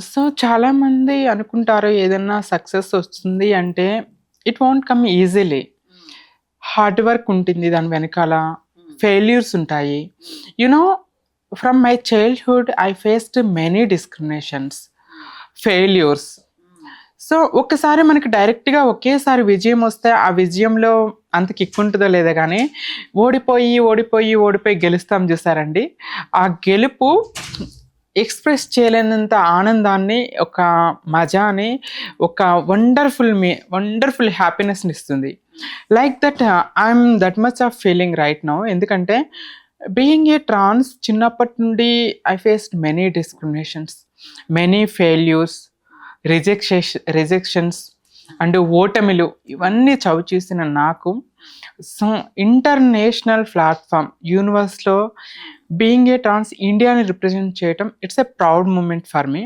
So, చాలామంది అనుకుంటారు ఏదన్నా సక్సెస్ ఒస్తుంది అంటే ఇట్ వోంట్ కమ్ ఈజీలీ. హ్మ్. హార్డ్ వర్క్ ఉంటుంది దాని వెనకాల. హ్మ్. ఫెయిల్యూర్స్ ఉంటాయి. హ్మ్. You know from my childhood I faced many discriminations, హ్మ్. ఫెయిల్యూర్స్. హ్మ్. సో, ఒక్కసారి మనకి డైరెక్ట్‌గా ఒకేసారి విజయం ఒస్తే ఆ విజయంలో అంత కిక్ ఉంటదో లేదో గానీ, ఓడిపోయి గెలుస్తాం జూసారండి? ఆ గెలుపు ఎక్స్‌ప్రెస్ చేయలేనంత ఆనందాన్ని, ఒక మజాని, ఒక వండర్‌ఫుల్ హ్యాపీనెస్‌నిస్తుంది. హ్మ్. Like that I'm that much of feeling right now. ఎందుకంటే హ్మ్. బీయింగ్ ఏ ట్రాన్స్ చిన్నప్పటి నుండి ఐ ఫేస్డ్ మెనీ డిస్క్రిమినేషన్స్, హ్మ్. మెనీ ఫెయిల్యూర్స్, హ్మ్. రిజెక్షన్స్ హ్మ్. అండ్ ఓటమిలు ఇవన్నీ చవిచూసిన నాకు హ్మ్. సో ఇంటర్నేషనల్ ప్లాట్‌ఫార్మ్ యూనివర్స్‌లో హ్మ్. బీయింగ్ ఏ ట్రాన్స్ ఇండియాని రిప్రజెంట్ చేయటం it's a proud moment for me.